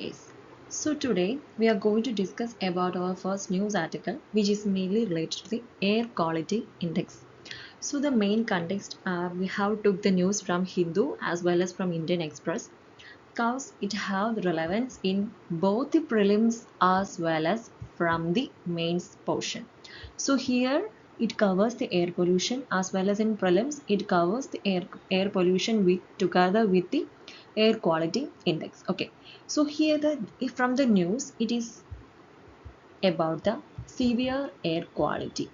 Yes. So today we are going to discuss about our first news article, which is mainly related to the air quality index. So the main context, we have took the news from Hindu as well as from Indian Express, because it have relevance in both the prelims as well as from the mains portion. So here it covers the air pollution as well as in prelims it covers the air pollution with together with the air quality index. Okay, so here the if from the news it is about the severe air quality,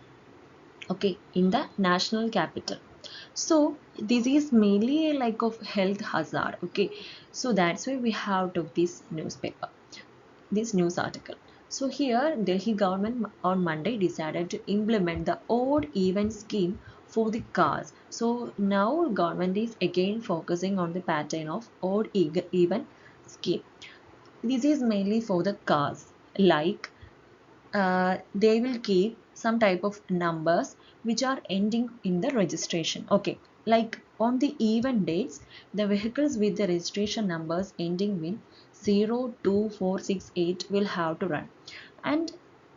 okay, in the national capital. So this is mainly a like of health hazard. Okay, so that's why we have took this news article. So here Delhi government on Monday decided to implement the odd even scheme for the cars. So now government is again focusing on the pattern of odd even scheme. This is mainly for the cars, like they will keep some type of numbers which are ending in the registration. Okay, like on the even dates, the vehicles with the registration numbers ending with 02468 will have to run. And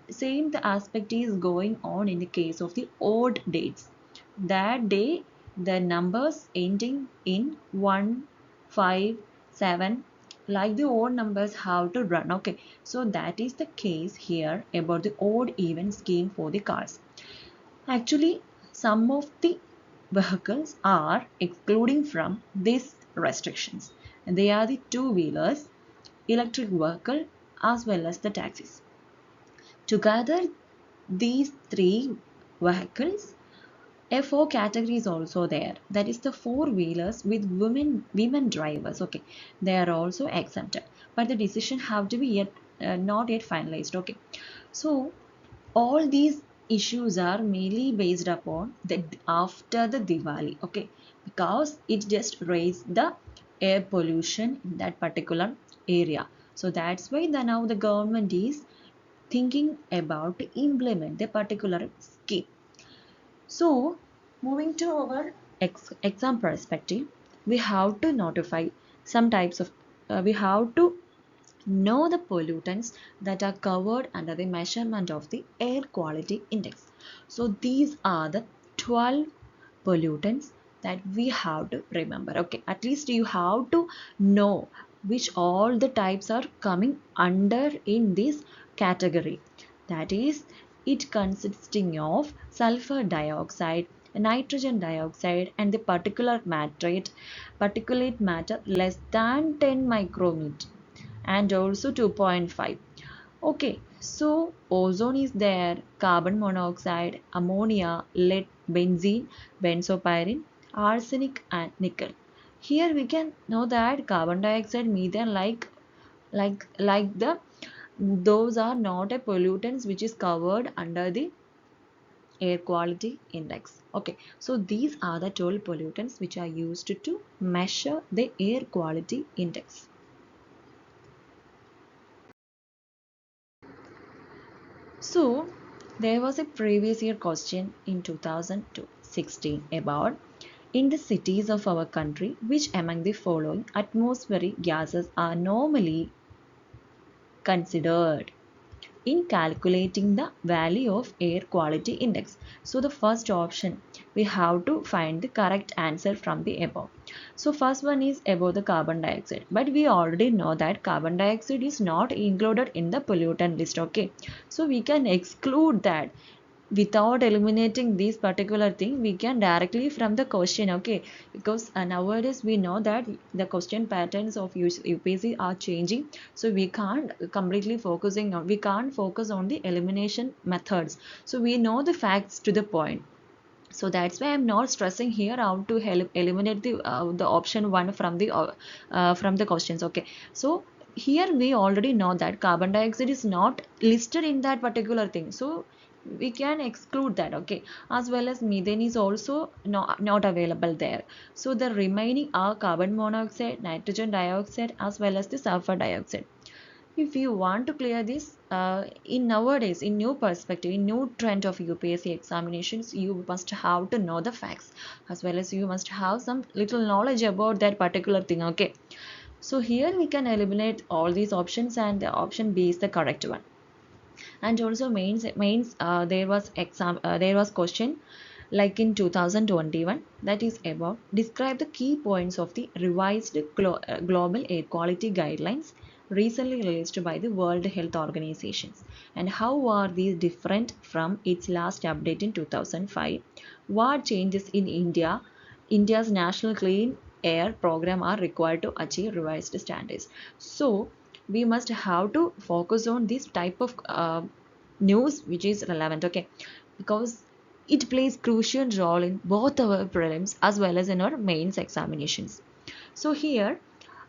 same the aspect is going on in the case of the odd dates. That day, the numbers ending in 1, 5, 7, like the odd numbers have to run. Okay, so that is the case here about the odd even scheme for the cars. Actually, some of the vehicles are excluding from these restrictions. They are the two-wheelers, electric vehicle, as well as the taxis. Together, these three vehicles, a four category is also there. That is the four-wheelers with women drivers. Okay, they are also exempted, but the decision have to be yet not yet finalized. Okay, so all these issues are mainly based upon the after the Diwali. Okay, because it just raised the air pollution in that particular area. So that's why now the government is thinking about to implement the particular scheme. So, moving to our exam perspective, we have to notify some types of, we have to know the pollutants that are covered under the measurement of the air quality index. So, these are the 12 pollutants that we have to remember. Okay, at least you have to know which all the types are coming under in this category. That is, it consisting of sulfur dioxide, nitrogen dioxide, and the particulate matter less than 10 micrometer, and also 2.5. Okay, so ozone is there, carbon monoxide, ammonia, lead, benzene, benzopyrene, arsenic, and nickel. Here we can know that carbon dioxide, methane, like the those are not a pollutants which is covered under the air quality index. Okay, so these are the 12 pollutants which are used to measure the air quality index. So, there was a previous year question in 2016 about in the cities of our country, which among the following atmospheric gases are normally considered in calculating the value of air quality index. So the first option, we have to find the correct answer from the above. So first one is about the carbon dioxide, but we already know that carbon dioxide is not included in the pollutant list. Okay, so we can exclude that without eliminating this particular thing. We can directly from the question. Okay, because nowadays we know that the question patterns of UPSC are changing, so we can't completely we can't focus on the elimination methods, so we know the facts to the point. So that's why I'm not stressing here how to eliminate the option one from the questions. Okay, so here we already know that carbon dioxide is not listed in that particular thing, so we can exclude that. Okay, as well as methane is also not available there. So the remaining are carbon monoxide, nitrogen dioxide, as well as the sulfur dioxide. If you want to clear this in nowadays, in new perspective, in new trend of UPSC examinations, you must have to know the facts, as well as you must have some little knowledge about that particular thing. Okay, So here we can eliminate all these options and the option B is the correct one. And also mains there was question like in 2021, that is about describe the key points of the revised global air quality guidelines recently released by the World Health Organizations, and how are these different from its last update in 2005. What changes in India's national clean air program are required to achieve revised standards. So we must have to focus on this type of news which is relevant, okay, because it plays crucial role in both our prelims as well as in our mains examinations. So here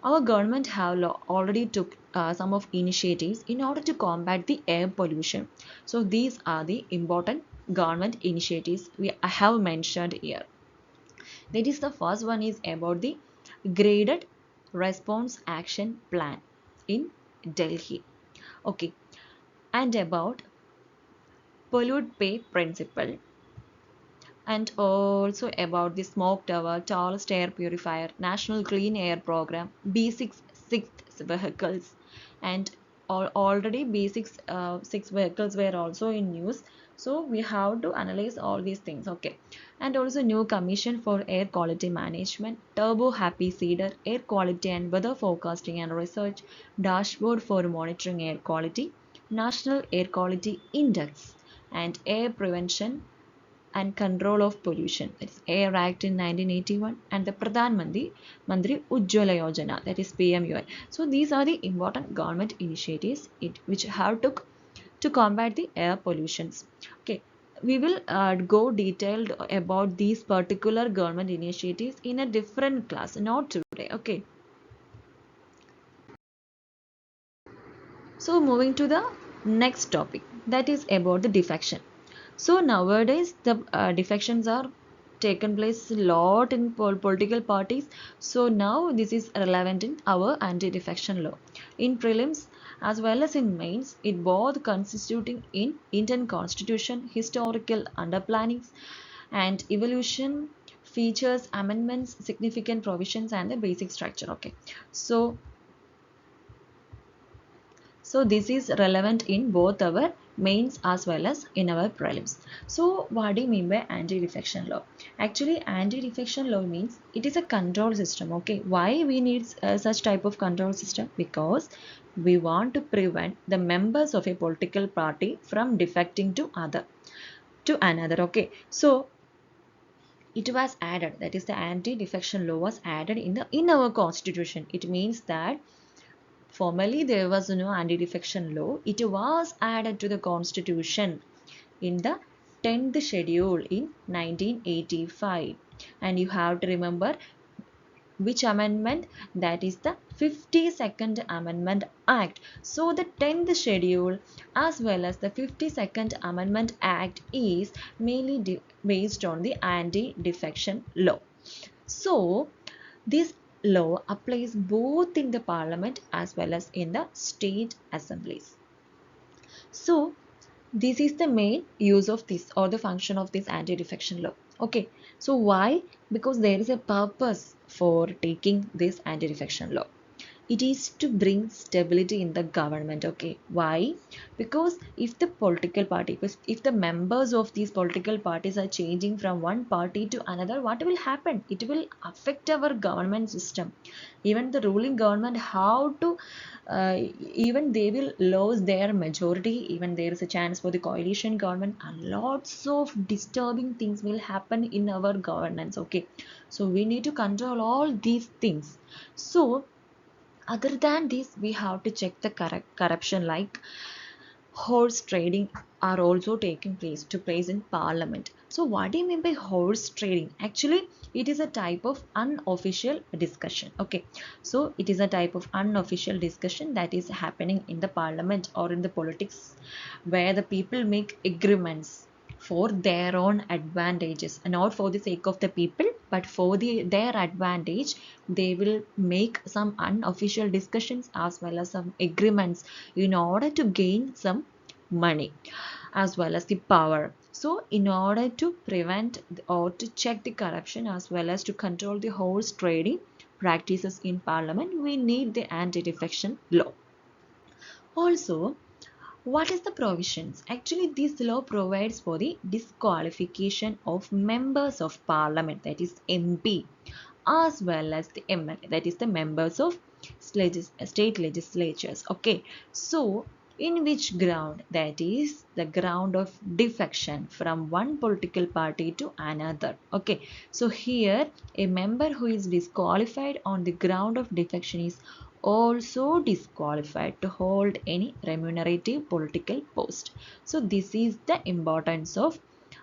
our government have already took some of initiatives in order to combat the air pollution. So these are the important government initiatives I have mentioned here. That is, the first one is about the graded response action plan in Delhi. Okay, and about pollute pay principle, and also about the smoke tower, tallest air purifier, national clean air program, B6 sixth vehicles, and already B6 six vehicles were also in news. So we have to analyze all these things, okay. And also new commission for air quality management, turbo happy cedar, air quality and weather forecasting and research, dashboard for monitoring air quality, national air quality index, and air prevention and control of pollution, that is Air Act in 1981, and the Mantri Ujjwala Yojana, that is PMUI. So these are the important government initiatives which have took to combat the air pollutions. Okay, we will go detailed about these particular government initiatives in a different class, not today. Okay. So moving to the next topic, that is about the defection. So nowadays the defections are taken place a lot in political parties. So now this is relevant in our anti-defection law. In prelims as well as in mains, it both constituting in Indian constitution, historical underplannings and evolution, features, amendments, significant provisions and the basic structure. Okay. So this is relevant in both our mains as well as in our prelims. So what do you mean by anti-defection law? Actually, anti-defection law means it is a control system. Okay, why we need such type of control system? Because we want to prevent the members of a political party from defecting to another. Okay, so it was added, that is the anti-defection law was added in our constitution. It means that formerly, there was no anti-defection law. It was added to the constitution in the 10th schedule in 1985. And you have to remember which amendment, that is the 52nd Amendment Act. So the 10th schedule as well as the 52nd Amendment Act is mainly based on the anti-defection law. So this law applies both in the parliament as well as in the state assemblies. So this is the main use of this or the function of this anti-defection law. Okay, so why? Because there is a purpose for taking this anti-defection law. It is to bring stability in the government. Okay, why? Because if the political party, if the members of these political parties are changing from one party to another, what will happen? It will affect our government system. Even the ruling government, how to even they will lose their majority. Even there is a chance for the coalition government, and lots of disturbing things will happen in our governance. Okay, so we need to control all these things. So other than this, we have to check the corruption, like horse trading are also taking place in parliament. So what do you mean by horse trading? Actually, it is a type of unofficial discussion. Okay, so it is a type of unofficial discussion that is happening in the parliament or in the politics, where the people make agreements for their own advantages, and not for the sake of the people but for their advantage. They will make some unofficial discussions as well as some agreements in order to gain some money as well as the power. So in order to prevent or to check the corruption as well as to control the horse trading, practices in parliament, we need the anti-defection law. Also, what is the provisions? Actually, this law provides for the disqualification of members of parliament, that is MP, as well as the MLA, that is the members of state legislatures. Okay, so in which ground? That is the ground of defection from one political party to another. Okay, so here a member who is disqualified on the ground of defection is also disqualified to hold any remunerative political post. So this is the importance of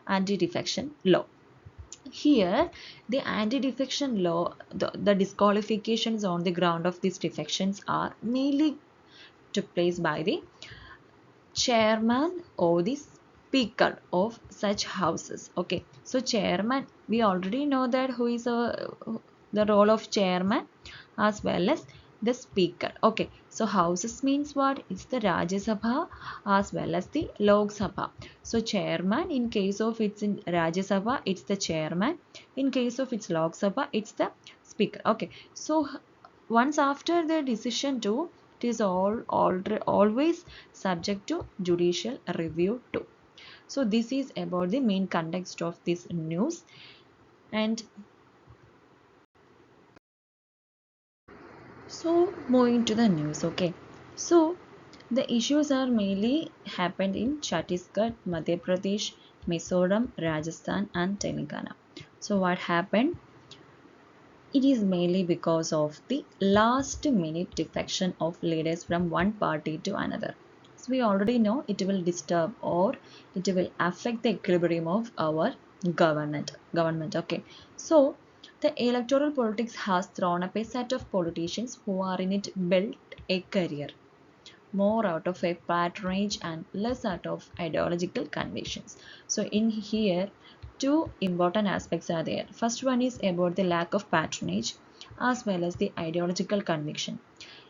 anti-defection law. Here, the anti-defection law, the disqualifications on the ground of these defections are mainly took place by the chairman or the speaker of such houses. Okay, so chairman, we already know that who is the role of chairman as well as the speaker. Okay, so houses means what? It's the Rajya Sabha as well as the Lok Sabha. So chairman, in case of it's in Rajya Sabha, it's the chairman. In case of its Lok Sabha, it's the speaker. Okay, so once after the decision to, it is always subject to judicial review too. So this is about the main context of this news. And so moving to the news. Okay, so the issues are mainly happened in Chhattisgarh, Madhya Pradesh, Mizoram, Rajasthan and Telangana. So what happened? It is mainly because of the last minute defection of leaders from one party to another. So we already know it will disturb or it will affect the equilibrium of our government. Okay. So the electoral politics has thrown up a set of politicians who are in it built a career more out of a patronage and less out of ideological convictions. So in here, two important aspects are there. First one is about the lack of patronage as well as the ideological conviction.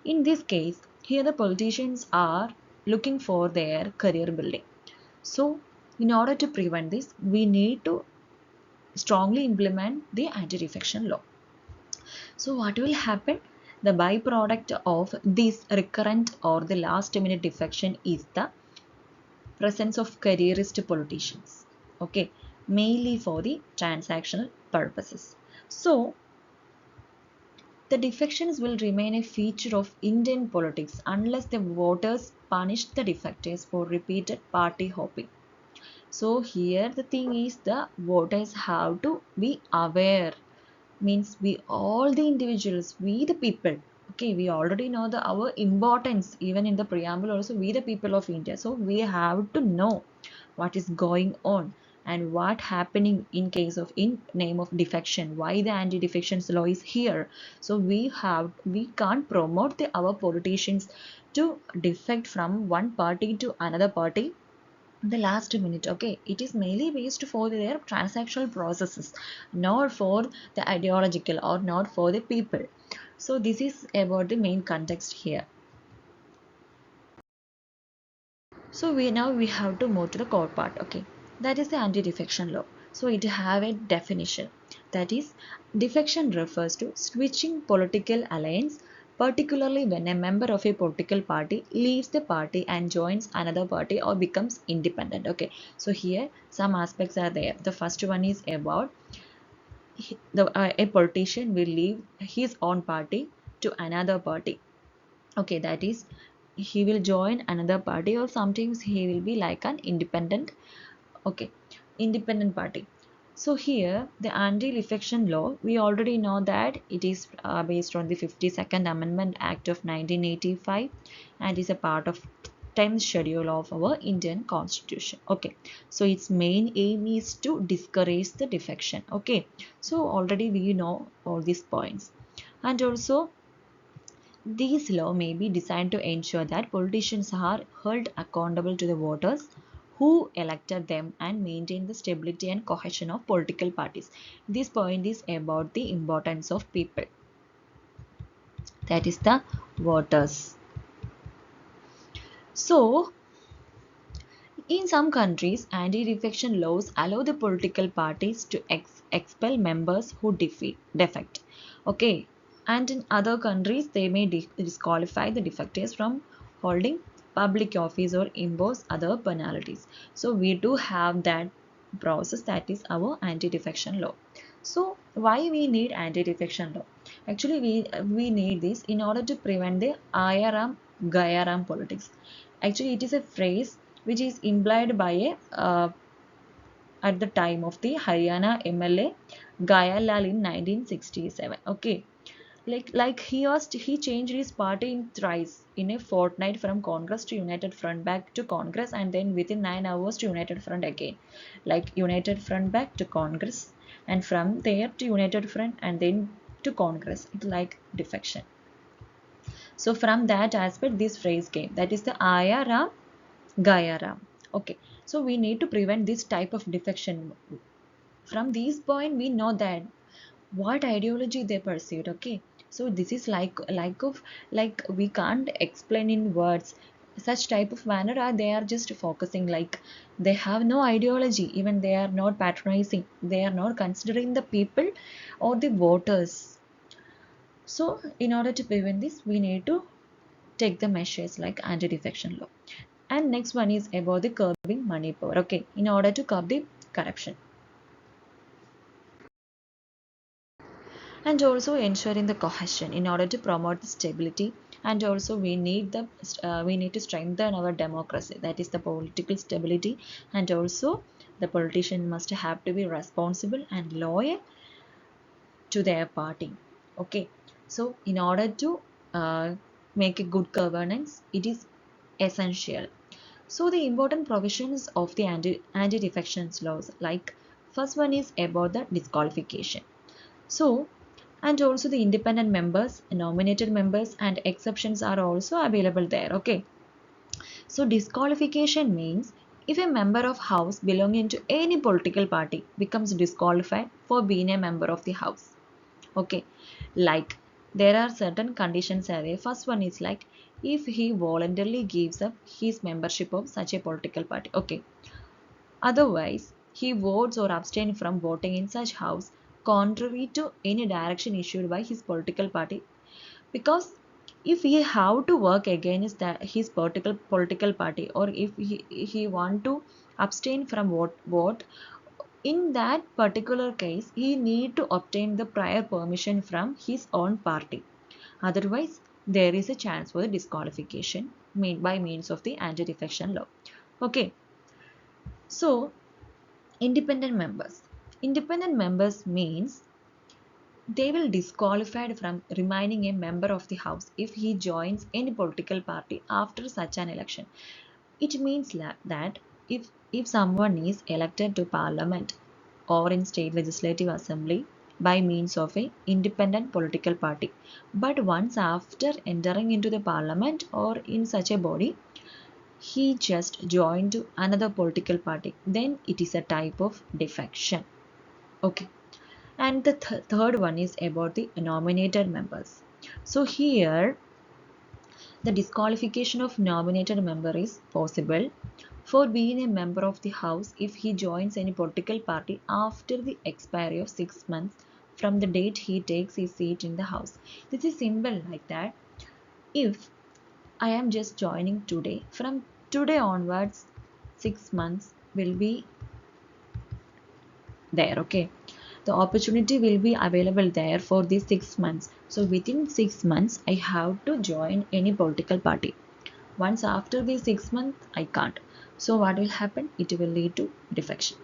In this case, here the politicians are looking for their career building. So in order to prevent this, we need to strongly implement the anti-defection law. So what will happen? The byproduct of this recurrent or the last minute defection is the presence of careerist politicians. Okay, mainly for the transactional purposes. So the defections will remain a feature of Indian politics unless the voters punish the defectors for repeated party hopping. So here the thing is the voters have to be aware, means we all the individuals, we the people. Okay, we already know the our importance, even in the preamble also, we the people of India. So we have to know what is going on and what happening in case of in name of defection, why the anti-defections law is here. So we can't promote our politicians to defect from one party to another party the last minute. Okay, it is mainly based for their transactional processes, not for the ideological or not for the people. So this is about the main context here. So we have to move to the core part. Okay, that is the anti-defection law. So it have a definition, that is defection refers to switching political alliance, particularly when a member of a political party leaves the party and joins another party or becomes independent. Okay, so here some aspects are there. The first one is about a politician will leave his own party to another party. Okay, that is he will join another party or sometimes he will be like an independent. Okay, independent party. So here the anti-defection law, we already know that it is based on the 52nd Amendment Act of 1985 and is a part of 10th schedule of our Indian Constitution. Okay, so its main aim is to discourage the defection. Okay, so already we know all these points. And also these law may be designed to ensure that politicians are held accountable to the voters who elected them and maintain the stability and cohesion of political parties. This point is about the importance of people, that is the voters. So in some countries, anti-defection laws allow the political parties to expel members who defect. Okay, And in other countries, they may disqualify the defectors from holding public office or impose other penalties. So we do have that process, that is our anti-defection law. So why we need anti-defection law? Actually, we need this in order to prevent the ayaram gayaram politics. Actually, it is a phrase which is implied by a at the time of the Haryana MLA Gaya Lal in 1967. Okay, he changed his party in thrice in a fortnight, from Congress to United Front back to Congress, and then within 9 hours to United Front again, like United Front back to Congress, and from there to United Front and then to Congress. It's like defection. So from that aspect, this phrase came, that is the Aya Ram Gaya Ram. Okay, so we need to prevent this type of defection. From this point, we know that what ideology they pursued. Okay, so this is like we can't explain in words. Such type of manner are, they are just focusing, like they have no ideology, even they are not patronizing, they are not considering the people or the voters. So in order to prevent this, we need to take the measures like anti-defection law. And next one is about the curbing money power. Okay, in order to curb the corruption, and also ensuring the cohesion in order to promote the stability. And also we need to strengthen our democracy, that is the political stability. And also the politician must have to be responsible and loyal to their party. Okay, so in order to make a good governance, it is essential. So the important provisions of the anti-defections laws, like first one is about the disqualification. So, and also the independent members, nominated members, and exceptions are also available there. Okay, so disqualification means if a member of house belonging to any political party becomes disqualified for being a member of the house. Okay, like there are certain conditions are there. First one is like if he voluntarily gives up his membership of such a political party. Okay, otherwise, he votes or abstains from voting in such house contrary to any direction issued by his political party. Because if he have to work against his political party, or if he want to abstain from vote, in that particular case, he need to obtain the prior permission from his own party. Otherwise, there is a chance for the disqualification made by means of the anti-defection law. Okay, so independent members. Independent members means they will disqualified from remaining a member of the house if he joins any political party after such an election. It means that if someone is elected to parliament or in state legislative assembly by means of a independent political party, but once after entering into the parliament or in such a body, he just joined to another political party, then it is a type of defection. Okay, and the third one is about the nominated members. So here the disqualification of nominated member is possible for being a member of the house if he joins any political party after the expiry of 6 months from the date he takes his seat in the house. This is simple like that. If I am just joining today, from today onwards 6 months will be there. Okay, the opportunity will be available there for these 6 months. So within 6 months I have to join any political party. Once after the 6 months I can't. So what will happen? It will lead to defection.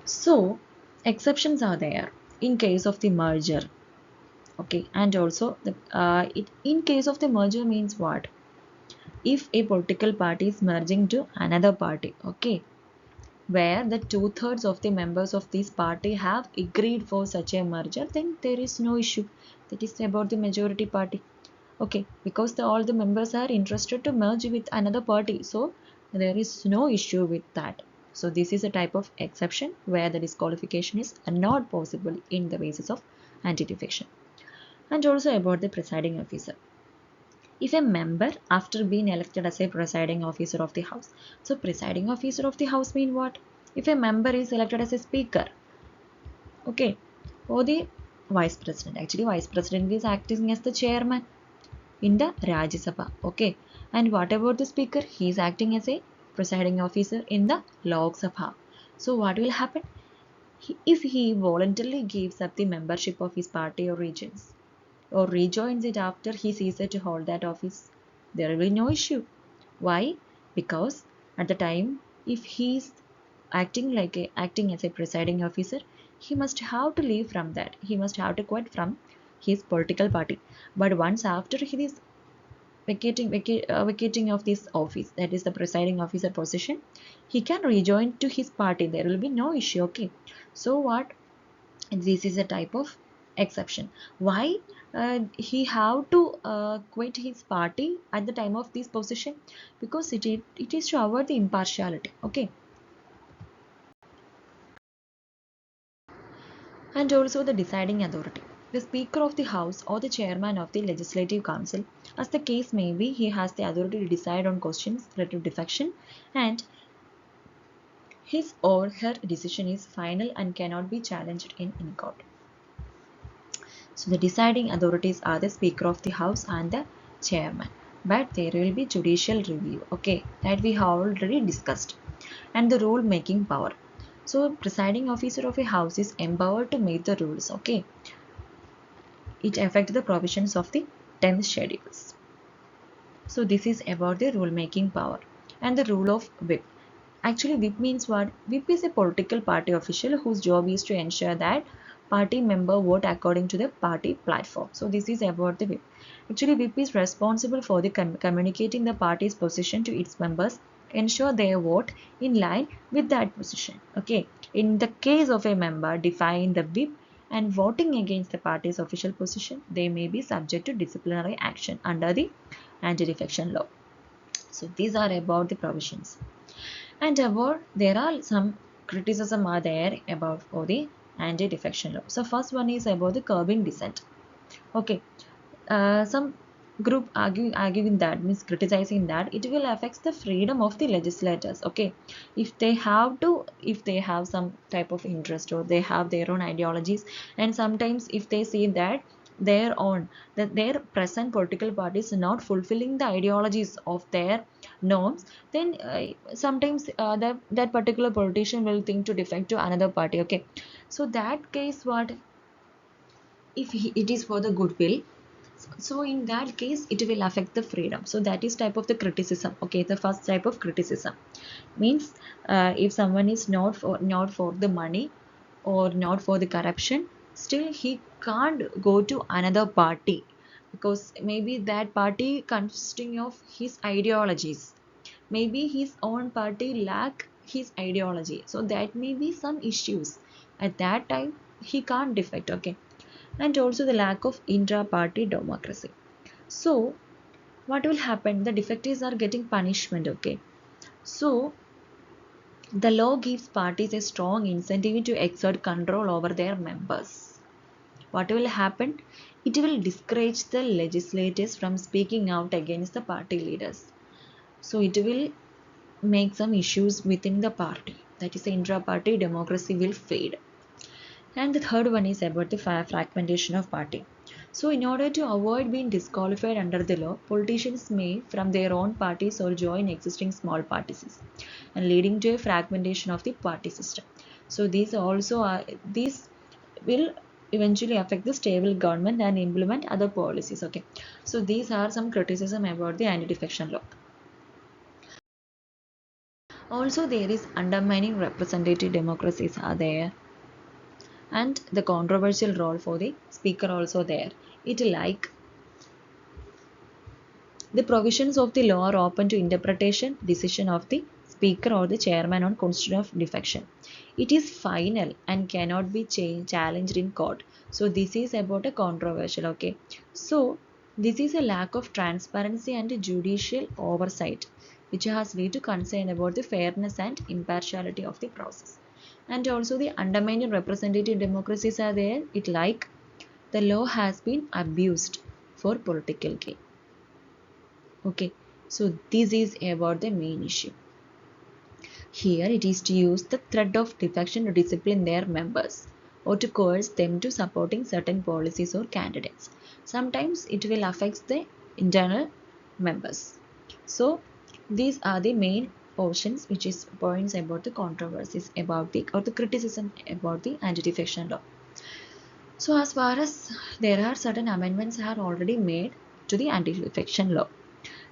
So exceptions are there in case of the merger. Okay, and also in case of the merger means what? If a political party is merging to another party, okay, where the two-thirds of the members of this party have agreed for such a merger, then there is no issue. That is about the majority party. Okay, because all the members are interested to merge with another party, so there is no issue with that. So this is a type of exception where the disqualification is not possible in the basis of anti-defection. And also about the presiding officer. If a member after being elected as a presiding officer of the house, so presiding officer of the house mean what? If a member is elected as a speaker, okay, or the vice president. Actually, vice president is acting as the chairman in the Rajya Sabha. Okay. And what about the speaker? He is acting as a presiding officer in the Lok Sabha. So what will happen? If he voluntarily gives up the membership of his party or regions or rejoins it after he ceases to hold that office, there will be no issue. Why? Because at the time, if he is acting as a presiding officer, he must have to leave from that. He must have to quit from his political party. But once after he is vacating of this office, that is the presiding officer position, he can rejoin to his party. There will be no issue. Okay. So what? This is a type of exception. Why he have to quit his party at the time of this position? Because it is to avoid the impartiality. Okay. And also the deciding authority. The Speaker of the House or the Chairman of the Legislative Council, as the case may be, he has the authority to decide on questions related to defection, and his or her decision is final and cannot be challenged in any court. So the deciding authorities are the Speaker of the House and the Chairman. But there will be judicial review, okay, that we have already discussed. And the rule making power. So presiding officer of a house is empowered to make the rules, okay. It affects the provisions of the 10th schedules. So this is about the rule making power and the rule of whip. Actually, whip means what? Whip is a political party official whose job is to ensure that party member vote according to the party platform. So this is about the whip. Actually, whip is responsible for the communicating the party's position to its members, ensure their vote in line with that position. Okay. In the case of a member defying the whip and voting against the party's official position, they may be subject to disciplinary action under the anti-defection law. So these are about the provisions. And about there are some criticism are there about for the anti-defection law. So first one is about the curbing dissent. Okay, some group arguing that, means criticizing that it will affect the freedom of the legislators. Okay, if they have some type of interest or they have their own ideologies, and sometimes if they see that their present political parties are not fulfilling the ideologies of their norms, then sometimes that particular politician will think to defect to another party. Okay, so that case, what if it is for the goodwill, so in that case it will affect the freedom. So that is type of the criticism. Okay, the first type of criticism means if someone is not for the money or not for the corruption, still he can't go to another party, because maybe that party consisting of his ideologies, maybe his own party lack his ideology, so that may be some issues. At that time he can't defect. Okay, and also the lack of intra-party democracy. So what will happen? The defectees are getting punishment. Okay, so the law gives parties a strong incentive to exert control over their members. What will happen? It will discourage the legislators from speaking out against the party leaders. So it will make some issues within the party. That is, the intra-party democracy will fade. And the third one is about the fragmentation of party. So in order to avoid being disqualified under the law, politicians may from their own parties or join existing small parties, and leading to a fragmentation of the party system. So these will eventually affect the stable government and implement other policies. Okay, so these are some criticism about the anti-defection law. Also, there is undermining representative democracies are there, and the controversial role for the speaker also there. It like the provisions of the law are open to interpretation, decision of the speaker or the chairman on question of defection. It is final and cannot be challenged in court. So this is about a controversial. Okay, so this is a lack of transparency and judicial oversight, which has led to concern about the fairness and impartiality of the process. And also the undermining representative democracies are there. It like the law has been abused for political gain. Okay, so this is about the main issue. Here it is to use the threat of defection to discipline their members. or to coerce them to supporting certain policies or candidates. Sometimes it will affect the internal members. So these are the main portions which is points about the controversies about the or the criticism about the anti-defection law. So as far as there are certain amendments are already made to the anti-defection law.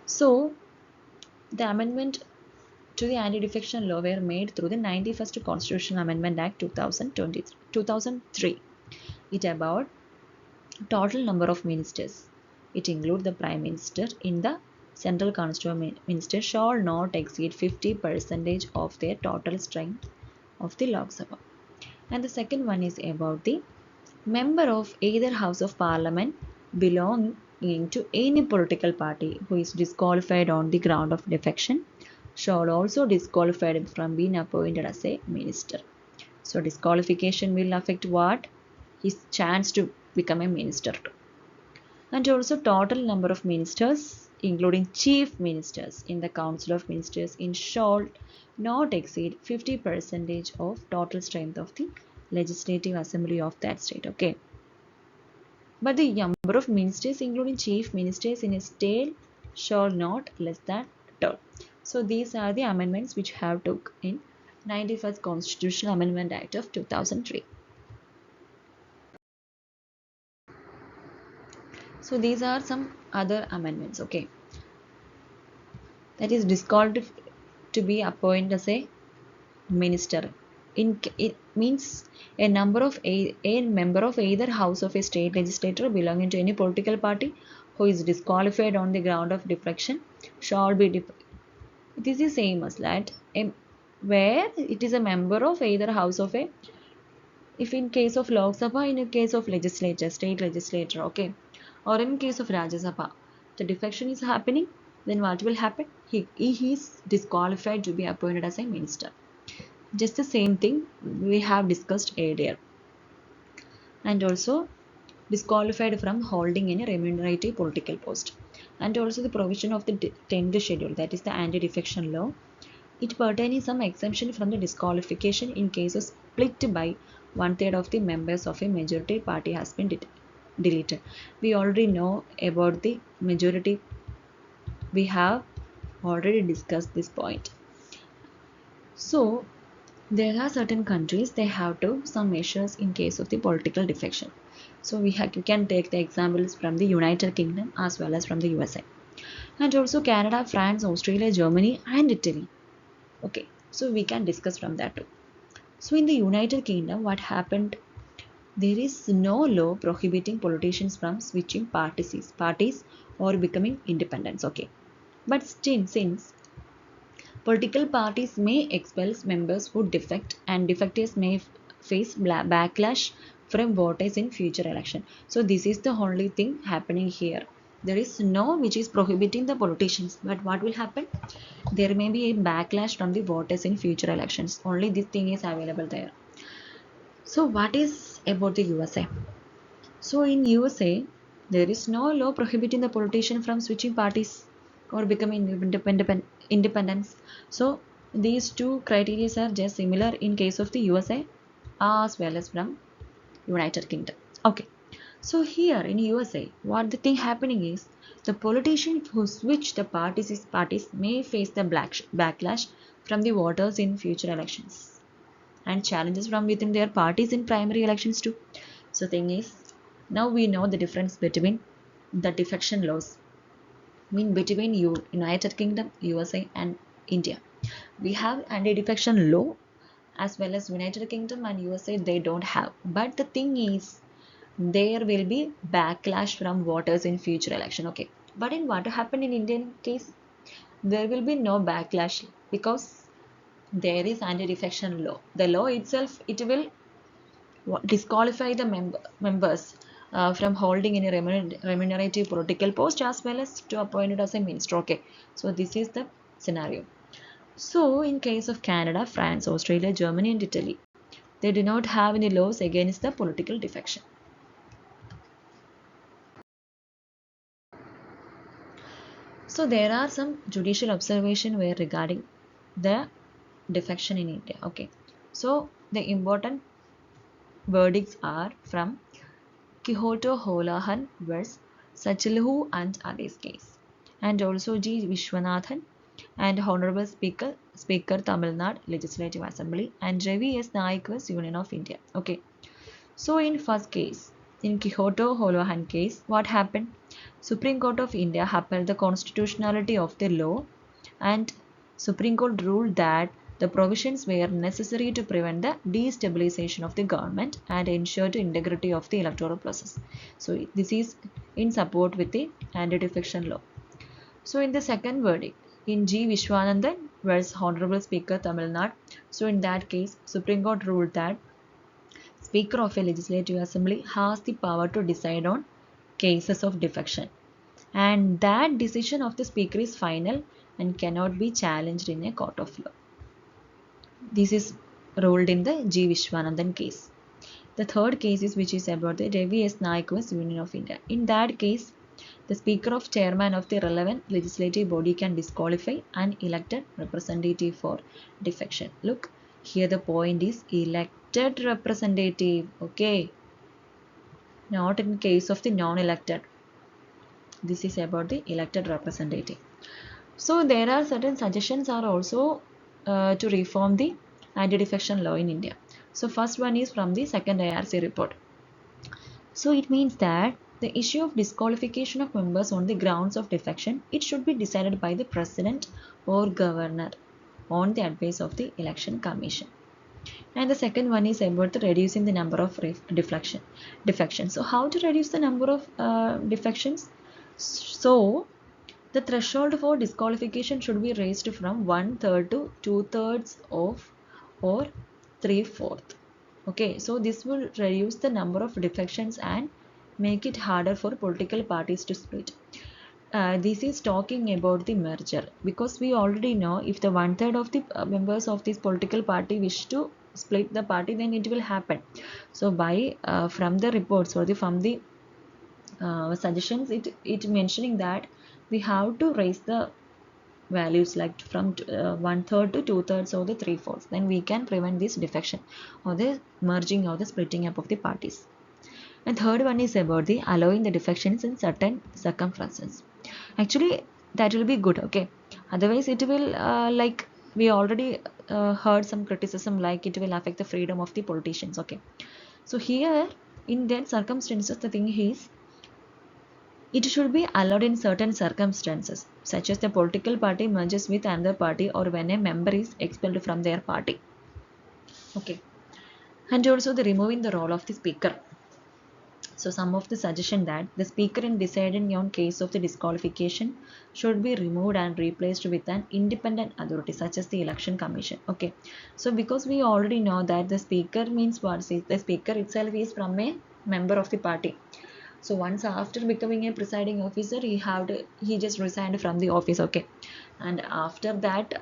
So the amendment to the anti-defection law were made through the 91st Constitutional Amendment Act 2003. It about total number of ministers. It includes the Prime Minister in the Central Constituent Minister shall not exceed 50% of their total strength of the Lok Sabha. And the second one is about the member of either House of Parliament belonging to any political party who is disqualified on the ground of defection shall also disqualified from being appointed as a minister. So disqualification will affect what? His chance to become a minister. And also total number of ministers including chief ministers in the Council of Ministers in shall not exceed 50% of total strength of the Legislative Assembly of that state. Okay. But the number of ministers including chief ministers in a state shall not less than 12. So these are the amendments which have took in 91st Constitutional Amendment Act of 2003. So these are some other amendments. Okay. That is disqualified to be appointed as a minister. It means a member of either house of a state legislature belonging to any political party who is disqualified on the ground of defection shall be it is the same as that where it is a member of either house of a, if in case of Lok Sabha, in a case of legislature, state legislature, okay, or in case of Rajya Sabha, the defection is happening, then what will happen? He is disqualified to be appointed as a minister. Just the same thing we have discussed earlier. And also disqualified from holding any remunerative political post. And also the provision of the 10th schedule, that is the anti-defection law. It pertains some exemption from the disqualification in cases split by 1/3 of the members of a majority party has been deleted. We already know about the majority. We have already discussed this point. So there are certain countries they have to some measures in case of the political defection. So we can take the examples from the United Kingdom as well as from the USA, and also Canada, France, Australia, Germany, and Italy. Okay, so we can discuss from that too. So in the United Kingdom, what happened? There is no law prohibiting politicians from switching parties or becoming independents. Okay, but still, since political parties may expel members who defect, and defectors may face backlash from voters in future election. So this is the only thing happening here. There is no which is prohibiting the politicians, but what will happen? There may be a backlash from the voters in future elections. Only this thing is available there. So what is about the USA? So in USA, there is no law prohibiting the politician from switching parties or becoming independents. So these two criteria are just similar in case of the USA as well as from United Kingdom. Okay. So here in USA, what the thing happening is the politicians who switch the parties may face the backlash from the voters in future elections and challenges from within their parties in primary elections too. So thing is, now we know the difference between the defection laws. Between United Kingdom, USA, and India. We have anti-defection law as well as United Kingdom and USA they don't have. But the thing is, there will be backlash from voters in future election. Okay, but in what happened in Indian case, there will be no backlash because there is anti-defection law. The law itself it will disqualify the members from holding any remunerative political post as well as to appointed as a minister. Okay, so this is the scenario. So in case of Canada, France, Australia, Germany, and Italy, they do not have any laws against the political defection. So there are some judicial observation where regarding the defection in India. Okay, so the important verdicts are from Quixote Holohan vs. Sachilhu and others case. And also G. Vishwanathan and Honorable Speaker Tamil Nadu Legislative Assembly and Ravi S. Naik vs. Union of India. Okay. So in first case, in Quixote Holohan case, what happened? Supreme Court of India upheld the constitutionality of the law, and Supreme Court ruled that the provisions were necessary to prevent the destabilization of the government and ensure the integrity of the electoral process. So this is in support with the anti-defection law. So in the second verdict, in G. Vishwanathan versus Honorable Speaker Tamil Nadu, so in that case, Supreme Court ruled that Speaker of a Legislative Assembly has the power to decide on cases of defection, and that decision of the Speaker is final and cannot be challenged in a court of law. This is ruled in the G. Vishwanathan case. The third case is which is about the Ravi S. Naik vs. Union of India. In that case, the Speaker of Chairman of the relevant legislative body can disqualify an elected representative for defection. Look, here the point is elected representative, okay, not in case of the non-elected. This is about the elected representative. So there are certain suggestions are also to reform the anti-defection law in India. So first one is from the second IRC report. So it means that the issue of disqualification of members on the grounds of defection, it should be decided by the president or governor on the advice of the election commission. And the second one is about the reducing the number of defections. So how to reduce the number of defections? So the threshold for disqualification should be raised from 1/3 to 2/3 of or 3/4. Okay, so this will reduce the number of defections and make it harder for political parties to split. This is talking about the merger, because we already know if the 1/3 of the members of this political party wish to split the party, then it will happen. So by from the reports or from the suggestions, it mentioning that we have to raise the values like from 1/3 to 2/3 or the 3/4. Then we can prevent this defection or the merging or the splitting up of the parties. And third one is about the allowing the defections in certain circumstances. Actually, that will be good, okay. Otherwise, it will like we already heard some criticism like it will affect the freedom of the politicians, okay. So here, in that circumstances, the thing is, it should be allowed in certain circumstances, such as the political party merges with another party or when a member is expelled from their party. Okay. And also the removing the role of the speaker. So some of the suggestion that the speaker in deciding on case of the disqualification should be removed and replaced with an independent authority such as the election commission. Okay. So because we already know that the speaker means what? The speaker itself is from a member of the party. So once after becoming a presiding officer, he just resigned from the office, okay. And after that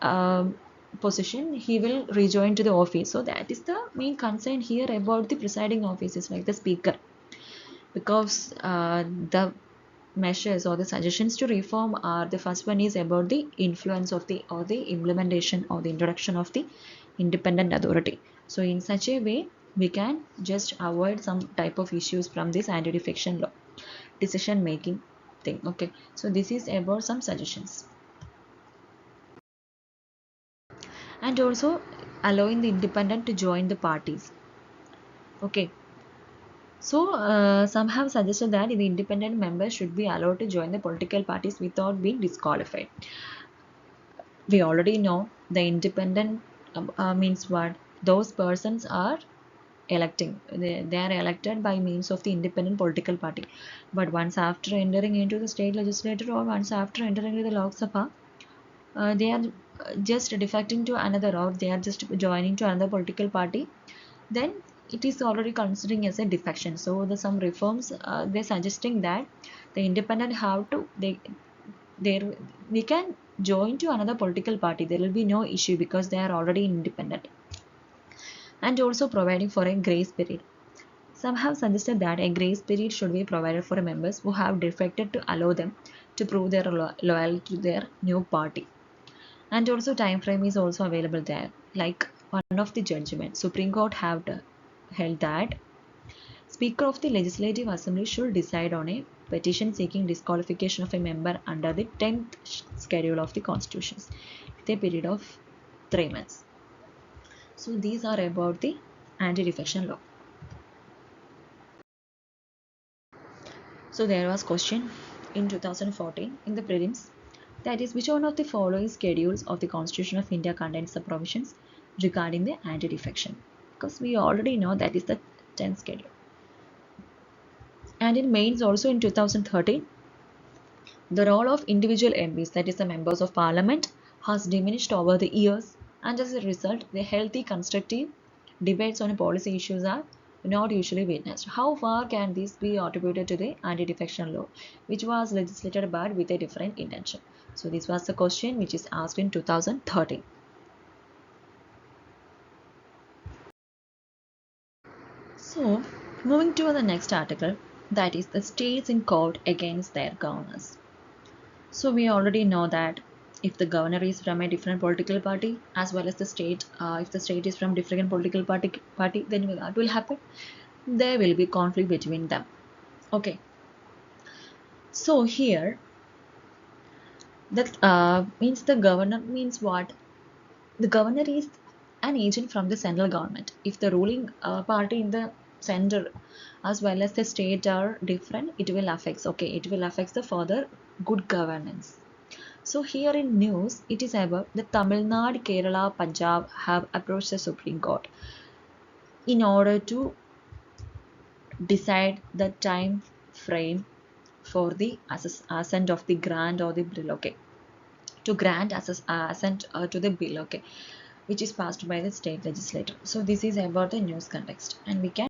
position, he will rejoin to the office. So that is the main concern here about the presiding officers like the speaker, because the measures or the suggestions to reform are, the first one is about the influence of the or the implementation or the introduction of the independent authority. So in such a way, we can just avoid some type of issues from this anti-defection law decision making thing, okay. So this is about some suggestions. And also allowing the independent to join the parties, okay. So some have suggested that the independent members should be allowed to join the political parties without being disqualified. We already know the independent means what? Those persons are electing, they are elected by means of the independent political party, but once after entering into the state legislature or once after entering into the Lok Sabha, they are just defecting to another, or they are just joining to another political party, then it is already considering as a defection. So the some reforms they're suggesting that the independent have to we can join to another political party, there will be no issue because they are already independent. And also providing for a grace period. Some have suggested that a grace period should be provided for members who have defected to allow them to prove their loyalty to their new party. And also time frame is also available there. Like one of the judgments, Supreme Court have held that Speaker of the Legislative Assembly should decide on a petition seeking disqualification of a member under the 10th schedule of the Constitution with a period of 3 months. So these are about the anti-defection law. So there was question in 2014 in the prelims, that is, which one of the following schedules of the Constitution of India contains the provisions regarding the anti-defection? Because we already know that is the 10th schedule. And in mains also in 2013, the role of individual MPs, that is the members of parliament, has diminished over the years, and as a result, the healthy constructive debates on policy issues are not usually witnessed. How far can this be attributed to the anti-defection law, which was legislated but with a different intention? So this was the question which is asked in 2013. So moving to the next article, that is the states in court against their governors. So we already know that if the governor is from a different political party, as well as the state, if the state is from different political party, then what will happen? There will be conflict between them. Okay. So here, that means the governor means what? The governor is an agent from the central government. If the ruling party in the center as well as the state are different, it will affect. Okay, it will affect the further good governance. So here in news, it is about the Tamil Nadu, Kerala, Punjab have approached the Supreme Court in order to decide the time frame for the assent of the grant or the bill. Okay, to grant assent to the bill. Okay, which is passed by the state legislature. So this is about the news context, and we can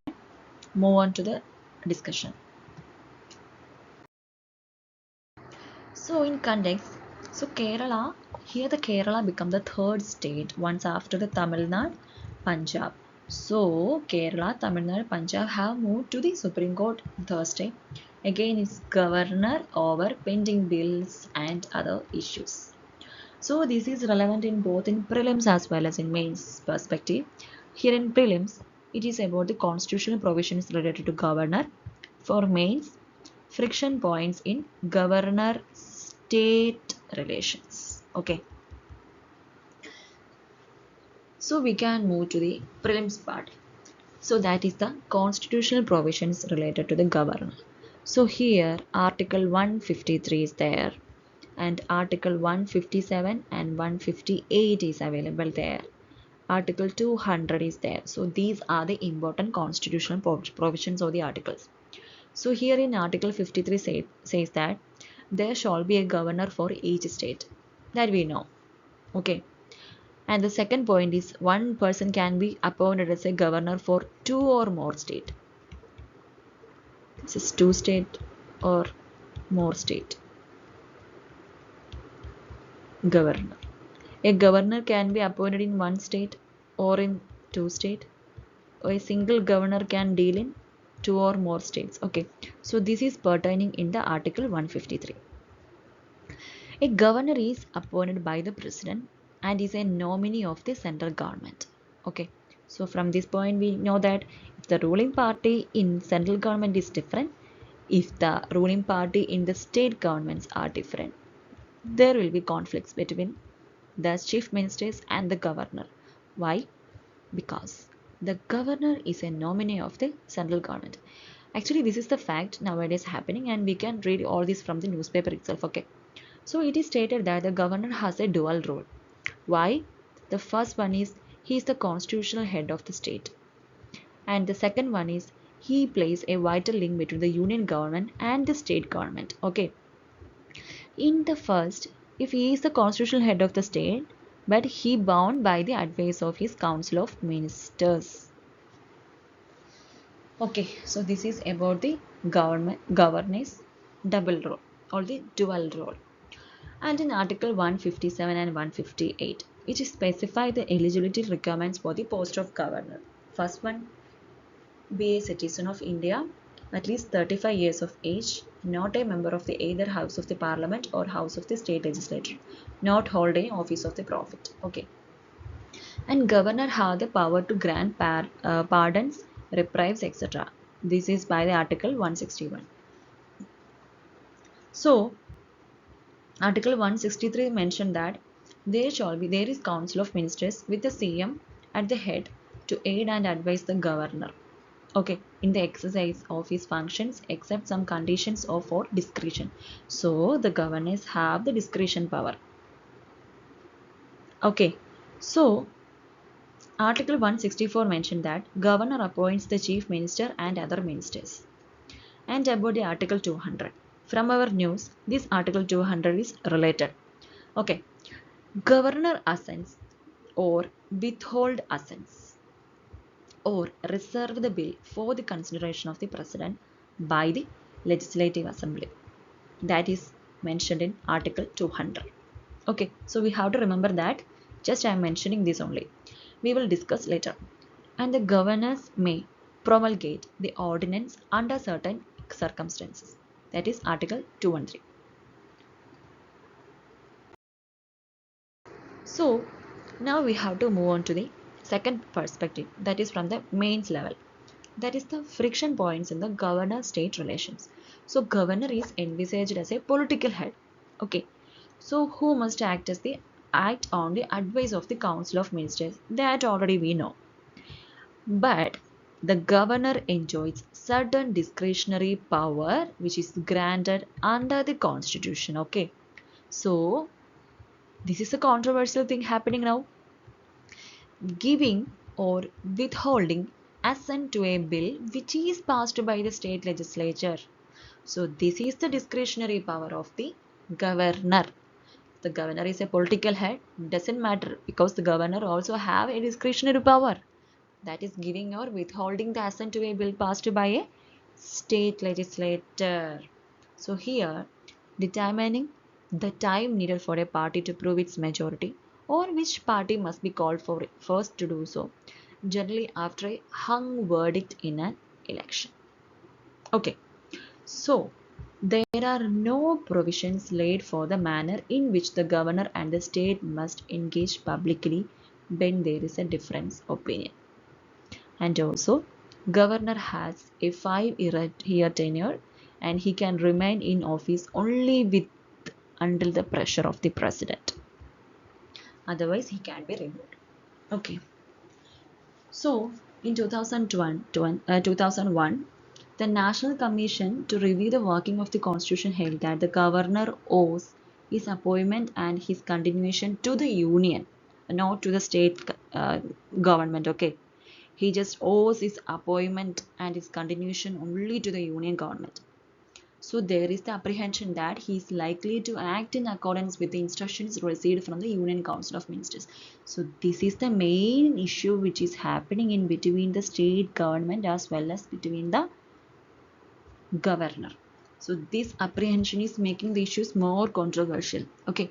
move on to the discussion. So in context, so Kerala, here the Kerala become the third state once after the Tamil Nadu, Punjab. So Kerala, Tamil Nadu, Punjab have moved to the Supreme Court Thursday. Again, it's governor over pending bills and other issues. So this is relevant in both in prelims as well as in mains perspective. Here in prelims, it is about the constitutional provisions related to governor. For mains, friction points in governor-state relations. Okay. So we can move to the prelims part. So that is the constitutional provisions related to the governor. So here Article 153 is there, and Article 157 and 158 is available there. Article 200 is there. So these are the important constitutional provisions of the articles. So here in Article 53 says that there shall be a governor for each state. That we know. Okay. And the second point is one person can be appointed as a governor for 2 or more state. This is 2 state or more state. Governor. A governor can be appointed in 1 state or in 2 states. Or a single governor can deal in 2 or more states. Okay. So this is pertaining in the Article 153. A governor is appointed by the president and is a nominee of the central government. Okay. So from this point we know that if the ruling party in central government is different, if the ruling party in the state governments are different, there will be conflicts between the chief ministers and the governor. Why? Because the governor is a nominee of the central government. Actually, this is the fact nowadays happening, and we can read all this from the newspaper itself. Okay. So it is stated that the governor has a dual role. Why? The first one is he is the constitutional head of the state. And the second one is he plays a vital link between the union government and the state government. Okay. In the first, if he is the constitutional head of the state, but he bound by the advice of his council of ministers. Okay, so this is about the governor's double role or the dual role. And in Article 157 and 158, which specify the eligibility requirements for the post of governor. First one, be a citizen of India, at least 35 years of age, not a member of the either House of the Parliament or House of the State Legislature, not holding office of the profit. Okay. And governor have the power to grant pardons, reprieves, etc. This is by the Article 161. So Article 163 mentioned that there is Council of Ministers with the CM at the head to aid and advise the governor. Okay, in the exercise of his functions except some conditions or for discretion. So the governors have the discretion power. Okay, so Article 164 mentioned that governor appoints the chief minister and other ministers. And about the Article 200. From our news, this Article 200 is related. Okay, governor assents or withhold assents or reserve the bill for the consideration of the president by the legislative assembly. That is mentioned in Article 200. Okay, so we have to remember that. Just I am mentioning this only. We will discuss later. And the governors may promulgate the ordinance under certain circumstances. That is Article 213. So now we have to move on to the second perspective, that is from the mains level. That is the friction points in the governor-state relations. So governor is envisaged as a political head. Okay, so who must act on the advice of the Council of Ministers? That already we know. But the governor enjoys certain discretionary power which is granted under the constitution. Okay, so this is a controversial thing happening now. Giving or withholding assent to a bill which is passed by the state legislature. So this is the discretionary power of the governor. The governor is a political head, doesn't matter, because the governor also have a discretionary power, that is giving or withholding the assent to a bill passed by a state legislature. So here, determining the time needed for a party to prove its majority or which party must be called for first to do so, generally after a hung verdict in an election. Okay, so there are no provisions laid for the manner in which the governor and the state must engage publicly when there is a difference opinion. And also, governor has a 5-year tenure and he can remain in office only with until the pressure of the president. Otherwise, he can be removed. Okay. So, in 2001, the National Commission to review the working of the Constitution held that the governor owes his appointment and his continuation to the union, not to the state government. Okay. He just owes his appointment and his continuation only to the union government. So there is the apprehension that he is likely to act in accordance with the instructions received from the Union Council of Ministers. So this is the main issue which is happening in between the state government as well as between the governor. So this apprehension is making the issues more controversial. Okay.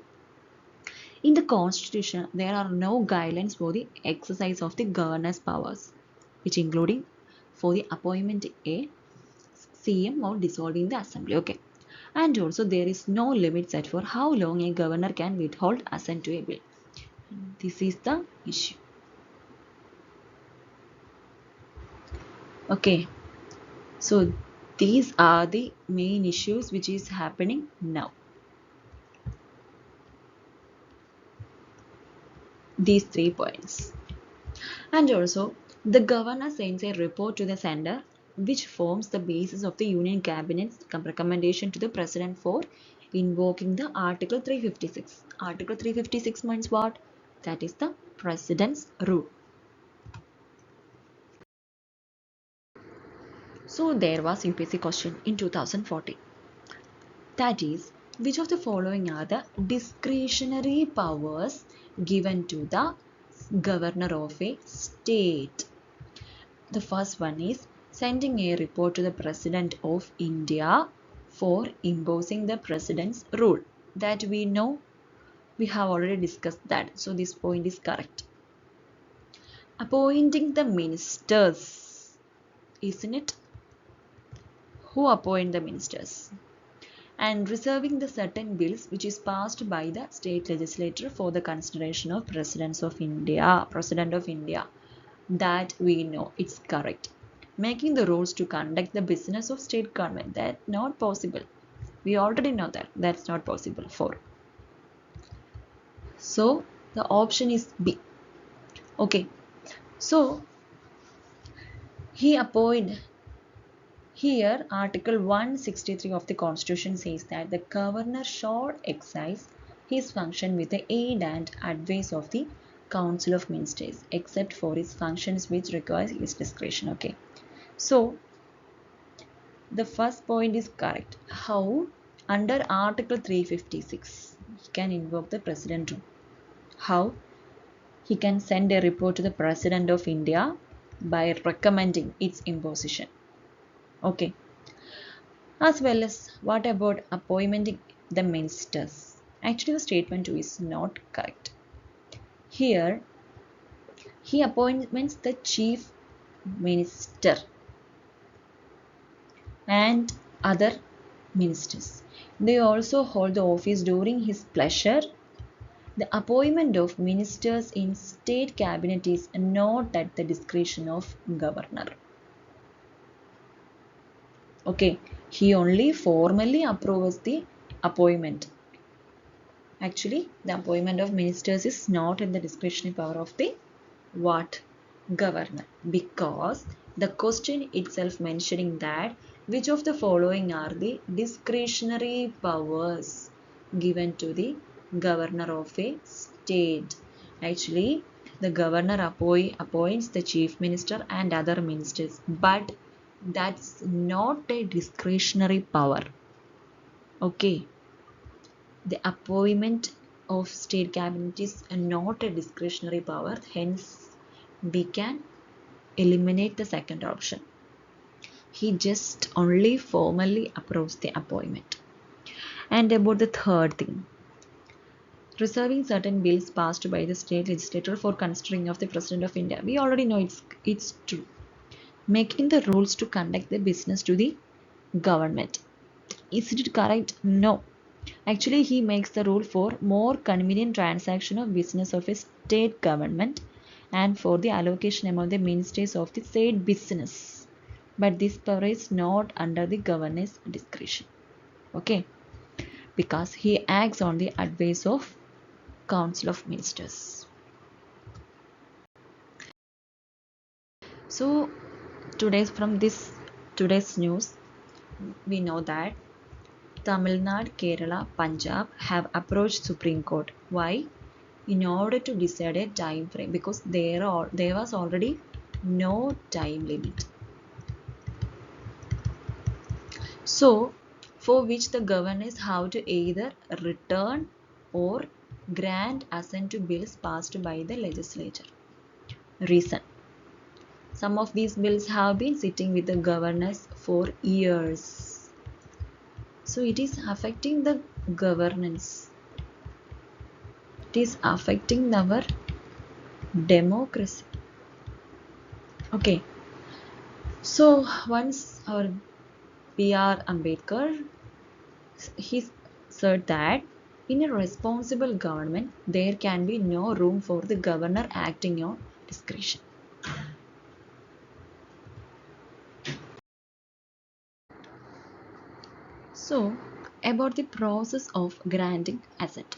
In the constitution, there are no guidelines for the exercise of the governor's powers, which including for the appointment a CM or dissolving the assembly. Okay. And also there is no limit set for how long a governor can withhold assent to a bill. This is the issue. Okay. So these are the main issues which is happening now. These 3 points. And also the governor sends a report to the center which forms the basis of the Union Cabinet's recommendation to the President for invoking the Article 356. Article 356 means what? That is the President's rule. So there was UPSC question in 2014. That is, which of the following are the discretionary powers given to the governor of a state? The first one is sending a report to the President of India for imposing the President's rule. That we know, we have already discussed that. So this point is correct. Appointing the ministers, isn't it? Who appoint the ministers? And reserving the certain bills which is passed by the state legislature for the consideration of President of India. That we know, it's correct. making the rules to conduct the business of state government. That's not possible. We already know that that's not possible for. So the option is B. Okay. So he appointed. Here, Article 163 of the Constitution says that the governor shall exercise his function with the aid and advice of the Council of Ministers, except for his functions which require his discretion. Okay. So, the first point is correct. How? Under Article 356, he can invoke the President rule. How? He can send a report to the President of India by recommending its imposition. Okay. As well as what about appointing the ministers? Actually, the statement 2 is not correct. Here, he appoints the chief minister and other ministers. They also hold the office during his pleasure. The appointment of ministers in state cabinet is not at the discretion of governor. Okay, he only formally approves the appointment. Actually, the appointment of ministers is not in the discretionary power of the what? Governor. Because the question itself mentioning that which of the following are the discretionary powers given to the governor of a state. Actually, the governor appoints the chief minister and other ministers, but that's not a discretionary power. Okay. The appointment of state cabinet is not a discretionary power, hence we can eliminate the second option. He just only formally approves the appointment. And about the third thing, reserving certain bills passed by the state legislature for considering of the President of India. We already know it's true. Making the rules to conduct the business to the government. Is it correct? No. Actually, he makes the rule for more convenient transaction of business of a state government and for the allocation among the ministers of the said business. But this power is not under the governor's discretion. Okay. Because he acts on the advice of Council of Ministers. So today's news, we know that Tamil Nadu, Kerala, Punjab have approached Supreme Court. Why? In order to decide a time frame, because there was already no time limit. So, for which the governors have to either return or grant assent to bills passed by the legislature. Reason: some of these bills have been sitting with the governors for years. So it is affecting the governance. It is affecting our democracy. Okay. So once our B.R. Ambedkar, he said that in a responsible government, there can be no room for the governor acting on discretion. So, about the process of granting assent.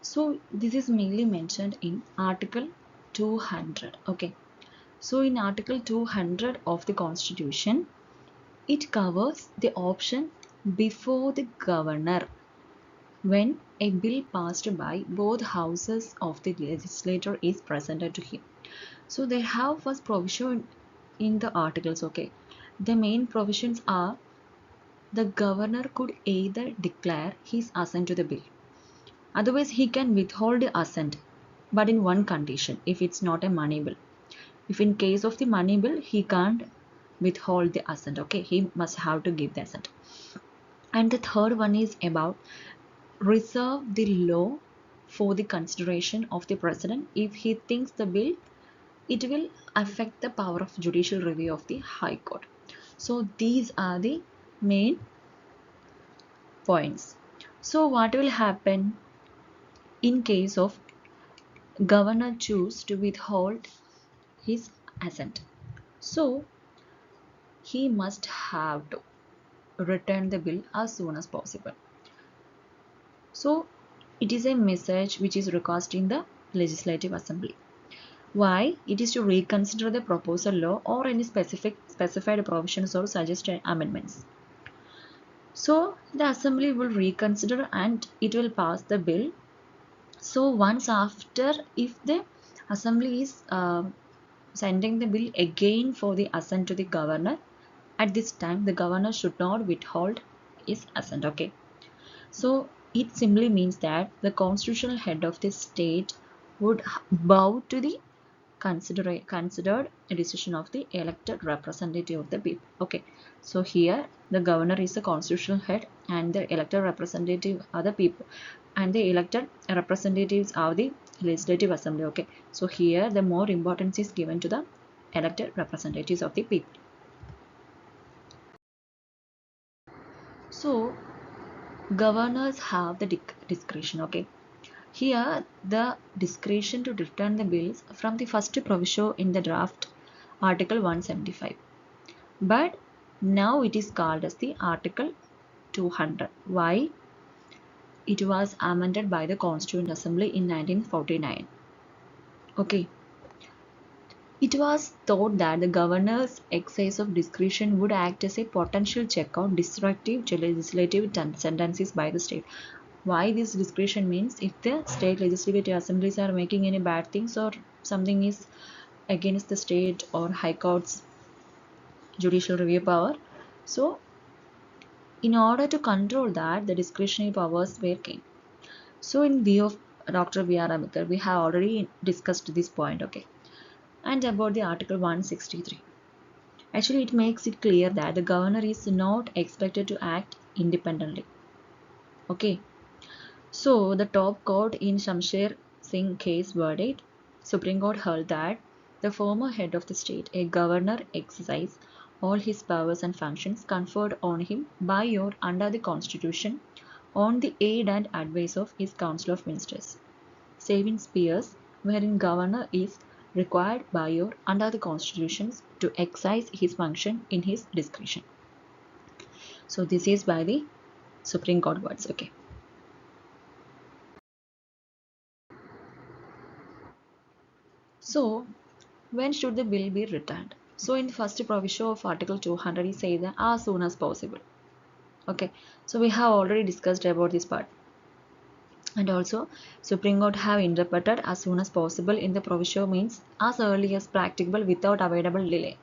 So, this is mainly mentioned in Article 200. Okay. So, in Article 200 of the Constitution, it covers the option before the governor when a bill passed by both houses of the legislature is presented to him. So, they have first provision in the articles. Okay. The main provisions are the governor could either declare his assent to the bill. Otherwise, he can withhold the assent, but in one condition, if it's not a money bill. If in case of the money bill, he can't withhold the assent. Okay, he must have to give the assent. And the third one is about reserve the law for the consideration of the president if he thinks the bill it will affect the power of judicial review of the High Court. So these are the main points. So what will happen in case of governor choose to withhold his assent? So he must have to return the bill as soon as possible. So it is a message which is recast in the Legislative Assembly. Why? It is to reconsider the proposal law or any specified provisions or suggested amendments. So the Assembly will reconsider and it will pass the bill. So once after, if the Assembly is sending the bill again for the assent to the governor, at this time the governor should not withhold his assent. Okay. So it simply means that the constitutional head of the state would bow to the considered a decision of the elected representative of the people. Okay, so here the governor is the constitutional head and the elected representative are the people, and the elected representatives are the legislative assembly. Okay, so here the more importance is given to the elected representatives of the people. So governors have the discretion. Okay, here the discretion to return the bills from the first proviso in the draft Article 175, but now it is called as the Article 200. Why? It was amended by the Constituent Assembly in 1949. Okay. It was thought that the governor's exercise of discretion would act as a potential check on destructive legislative tendencies by the state. Why this discretion means if the state legislative assemblies are making any bad things or something is against the state or high court's judicial review power, so in order to control that, the discretionary powers were gained. So in view of Dr. B.R. Ambedkar, we have already discussed this point. Okay, and about the Article 163. Actually, it makes it clear that the governor is not expected to act independently. Okay, so the top court in Shamsher Singh case verdict, Supreme Court held that the former head of the state, a governor, exercise all his powers and functions conferred on him by or under the Constitution on the aid and advice of his Council of Ministers, save in spheres wherein governor is required by or under the constitutions to exercise his function in his discretion. So this is by the Supreme Court words. Okay. So when should the bill be returned? So in the first proviso of Article 200, it says that as soon as possible. Okay, so we have already discussed about this part. And also Supreme Court have interpreted as soon as possible in the proviso means as early as practicable without avoidable delay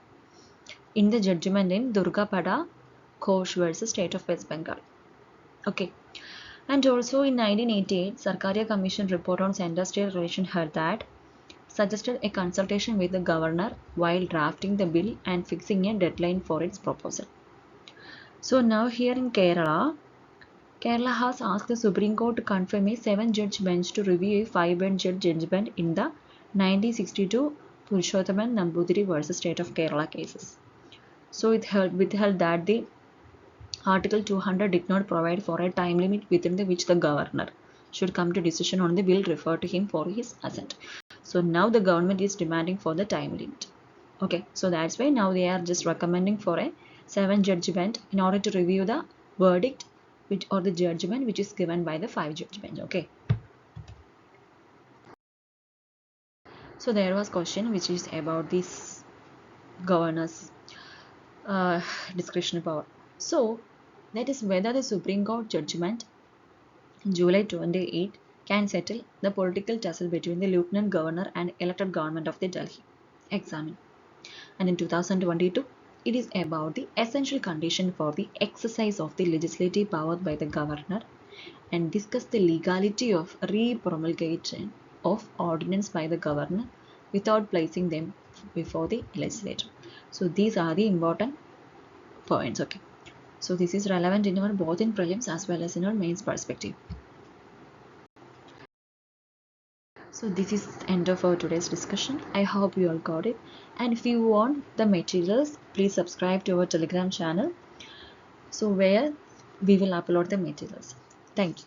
in the judgment in Durgapada Ghosh versus State of West Bengal. Okay, and also in 1988 Sarkaria Commission report on center-state relation held that suggested a consultation with the governor while drafting the bill and fixing a deadline for its proposal. So now here in Kerala has asked the Supreme Court to confirm a 7-judge bench to review a 5-judge judgment in the 1962 Purushothaman Nambudiri versus State of Kerala cases. So it withheld that the Article 200 did not provide for a time limit within which the governor should come to decision on the bill referred to him for his assent. So now the government is demanding for the time limit. Okay, so that's why now they are just recommending for a 7-judge bench in order to review the verdict or the judgment which is given by the 5-judge bench. Okay. So there was question which is about this governor's discretionary power. So that is whether the Supreme Court judgment July 28 can settle the political tussle between the Lieutenant Governor and elected government of the Delhi. Examine. And in 2022, it is about the essential condition for the exercise of the legislative power by the governor and discuss the legality of re-promulgation of ordinance by the governor without placing them before the legislature. So these are the important points. Okay. So this is relevant in our both in prelims as well as in our mains perspective. So this is the end of our today's discussion. I hope you all got it. And if you want the materials, please subscribe to our Telegram channel. So where we will upload the materials. Thank you.